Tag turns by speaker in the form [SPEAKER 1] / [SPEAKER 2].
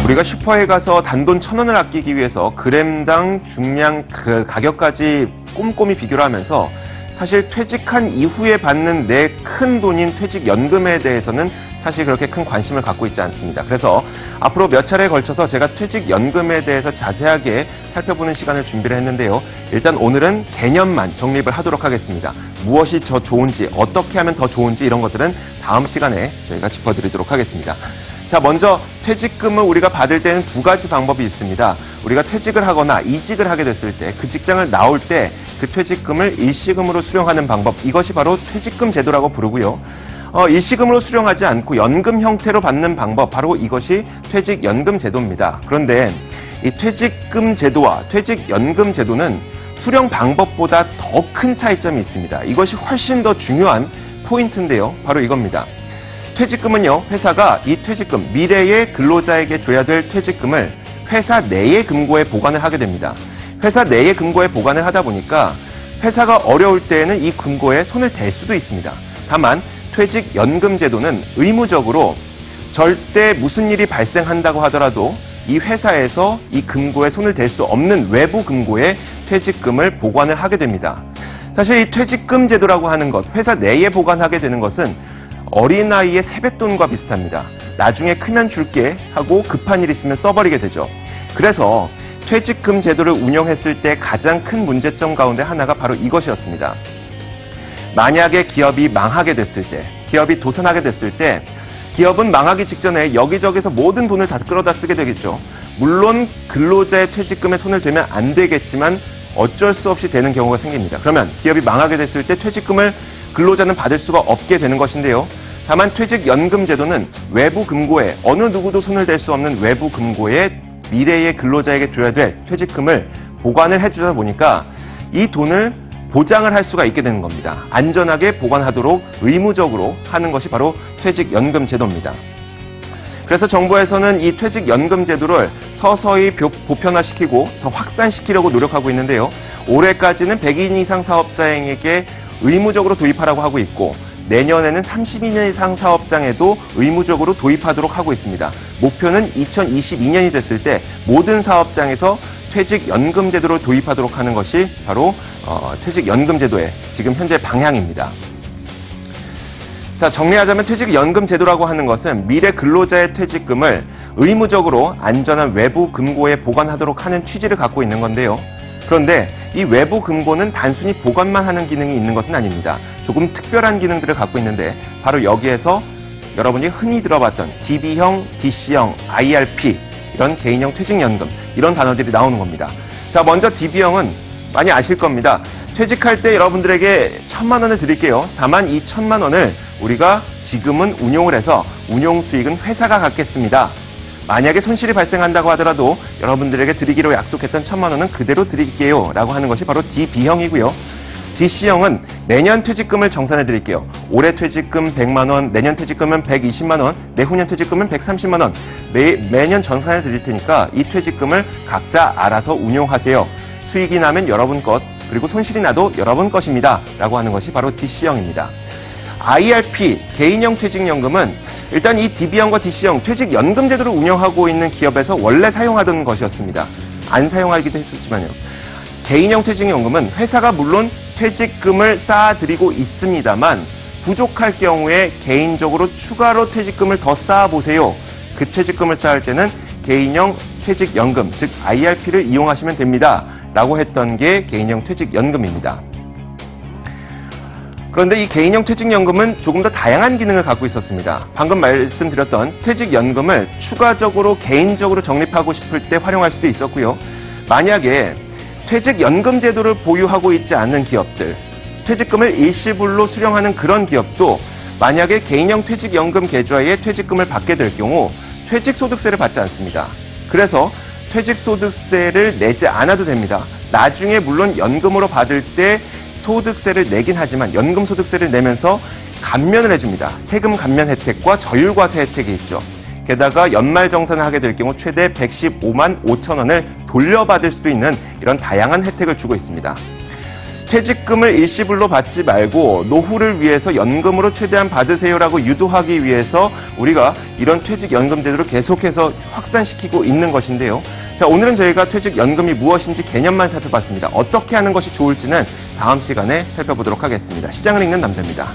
[SPEAKER 1] 우리가 슈퍼에 가서 단돈 1,000원을 아끼기 위해서 그램당 중량 그 가격까지 꼼꼼히 비교를 하면서 사실 퇴직한 이후에 받는 내 큰 돈인 퇴직연금에 대해서는 사실 그렇게 큰 관심을 갖고 있지 않습니다. 그래서 앞으로 몇 차례에 걸쳐서 제가 퇴직연금에 대해서 자세하게 살펴보는 시간을 준비를 했는데요. 일단 오늘은 개념만 정립을 하도록 하겠습니다. 무엇이 더 좋은지, 어떻게 하면 더 좋은지 이런 것들은 다음 시간에 저희가 짚어드리도록 하겠습니다. 자, 먼저 퇴직금을 우리가 받을 때는 두 가지 방법이 있습니다. 우리가 퇴직을 하거나 이직을 하게 됐을 때 그 직장을 나올 때 그 퇴직금을 일시금으로 수령하는 방법, 이것이 바로 퇴직금 제도라고 부르고요. 일시금으로 수령하지 않고 연금 형태로 받는 방법, 바로 이것이 퇴직연금 제도입니다. 그런데 이 퇴직금 제도와 퇴직연금 제도는 수령 방법보다 더 큰 차이점이 있습니다. 이것이 훨씬 더 중요한 포인트인데요. 바로 이겁니다. 퇴직금은요, 회사가 이 퇴직금, 미래의 근로자에게 줘야 될 퇴직금을 회사 내의 금고에 보관을 하게 됩니다. 회사 내의 금고에 보관을 하다 보니까 회사가 어려울 때에는 이 금고에 손을 댈 수도 있습니다. 다만 퇴직연금 제도는 의무적으로 절대 무슨 일이 발생한다고 하더라도 이 회사에서 이 금고에 손을 댈 수 없는 외부 금고에 퇴직금을 보관을 하게 됩니다. 사실 이 퇴직금 제도라고 하는 것, 회사 내에 보관하게 되는 것은 어린아이의 세뱃돈과 비슷합니다. 나중에 크면 줄게 하고 급한 일 있으면 써버리게 되죠. 그래서 퇴직금 제도를 운영했을 때 가장 큰 문제점 가운데 하나가 바로 이것이었습니다. 만약에 기업이 망하게 됐을 때, 기업이 도산하게 됐을 때 기업은 망하기 직전에 여기저기서 모든 돈을 다 끌어다 쓰게 되겠죠. 물론 근로자의 퇴직금에 손을 대면 안 되겠지만 어쩔 수 없이 되는 경우가 생깁니다. 그러면 기업이 망하게 됐을 때 퇴직금을 근로자는 받을 수가 없게 되는 것인데요. 다만 퇴직연금 제도는 외부 금고에, 어느 누구도 손을 댈 수 없는 외부 금고에 미래의 근로자에게 줘야 될 퇴직금을 보관을 해주다 보니까 이 돈을 보장을 할 수가 있게 되는 겁니다. 안전하게 보관하도록 의무적으로 하는 것이 바로 퇴직연금 제도입니다. 그래서 정부에서는 이 퇴직연금 제도를 서서히 보편화시키고 더 확산시키려고 노력하고 있는데요. 올해까지는 100인 이상 사업자에게 의무적으로 도입하라고 하고 있고, 내년에는 32년 이상 사업장에도 의무적으로 도입하도록 하고 있습니다. 목표는 2022년이 됐을 때 모든 사업장에서 퇴직연금 제도를 도입하도록 하는 것이 바로 퇴직연금 제도의 지금 현재 방향입니다. 자, 정리하자면 퇴직연금 제도라고 하는 것은 미래 근로자의 퇴직금을 의무적으로 안전한 외부 금고에 보관하도록 하는 취지를 갖고 있는 건데요. 그런데 이 외부 금고는 단순히 보관만 하는 기능이 있는 것은 아닙니다. 조금 특별한 기능들을 갖고 있는데 바로 여기에서 여러분이 흔히 들어봤던 DB형, DC형, IRP 이런 개인형 퇴직연금 이런 단어들이 나오는 겁니다. 자, 먼저 DB형은 많이 아실 겁니다. 퇴직할 때 여러분들에게 1,000만 원을 드릴게요. 다만 이 1,000만 원을 우리가 지금은 운용을 해서 운용 수익은 회사가 갖겠습니다. 만약에 손실이 발생한다고 하더라도 여러분들에게 드리기로 약속했던 1,000만 원은 그대로 드릴게요 라고 하는 것이 바로 DB형이고요. DC형은 매년 퇴직금을 정산해 드릴게요. 올해 퇴직금 100만 원, 내년 퇴직금은 120만 원, 내후년 퇴직금은 130만 원 매년 정산해 드릴 테니까 이 퇴직금을 각자 알아서 운용하세요. 수익이 나면 여러분 것, 그리고 손실이 나도 여러분 것입니다 라고 하는 것이 바로 DC형입니다. IRP, 개인형 퇴직연금은 일단 이 DB형과 DC형 퇴직연금 제도를 운영하고 있는 기업에서 원래 사용하던 것이었습니다. 안 사용하기도 했었지만요. 개인형 퇴직연금은 회사가 물론 퇴직금을 쌓아드리고 있습니다만 부족할 경우에 개인적으로 추가로 퇴직금을 더 쌓아보세요. 그 퇴직금을 쌓을 때는 개인형 퇴직연금, 즉 IRP를 이용하시면 됩니다. 라고 했던 게 개인형 퇴직연금입니다. 그런데 이 개인형 퇴직연금은 조금 더 다양한 기능을 갖고 있었습니다. 방금 말씀드렸던 퇴직연금을 추가적으로 개인적으로 적립하고 싶을 때 활용할 수도 있었고요. 만약에 퇴직연금 제도를 보유하고 있지 않는 기업들, 퇴직금을 일시불로 수령하는 그런 기업도 만약에 개인형 퇴직연금 계좌에 퇴직금을 받게 될 경우 퇴직소득세를 받지 않습니다. 그래서 퇴직소득세를 내지 않아도 됩니다. 나중에 물론 연금으로 받을 때 소득세를 내긴 하지만 연금소득세를 내면서 감면을 해줍니다. 세금 감면 혜택과 저율과세 혜택이 있죠. 게다가 연말정산을 하게 될 경우 최대 115만 5천 원을 돌려받을 수도 있는 이런 다양한 혜택을 주고 있습니다. 퇴직금을 일시불로 받지 말고 노후를 위해서 연금으로 최대한 받으세요라고 유도하기 위해서 우리가 이런 퇴직연금 제도를 계속해서 확산시키고 있는 것인데요. 자, 오늘은 저희가 퇴직연금이 무엇인지 개념만 살펴봤습니다. 어떻게 하는 것이 좋을지는 다음 시간에 살펴보도록 하겠습니다. 시장을 읽는 남자입니다.